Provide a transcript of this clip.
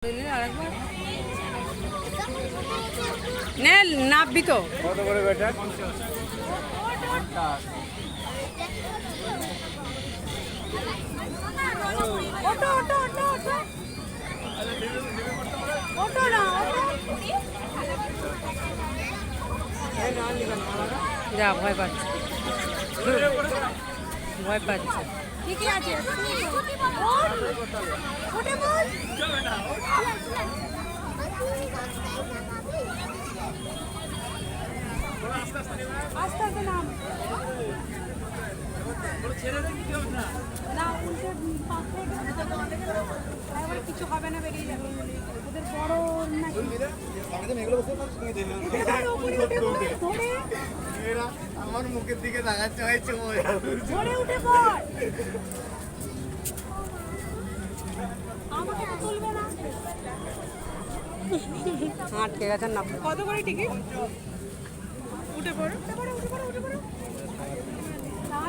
আরেকবার নে নাববি তো কত করে বেটা? ওটো ওটো ওটো ওটো ওটো না যা ভয় পাচ্ছে ভয় পাচ্ছে ঠিকই আছে ওটা বল আস্তে আস্তে নাম না উল্টে পাশে কিছু হবে না বেরিয়ে যাবে ওদের বড় নাকি আমার মুখের দিকে তাকাচ্ছে হয়েছে ধরে উঠে পড় আমাকে তো তুলবে না আটকে গেছে না কত করে টিকিট উঠে পড়ো উঠে পড়ো উঠে পড়ো উঠে পড়ো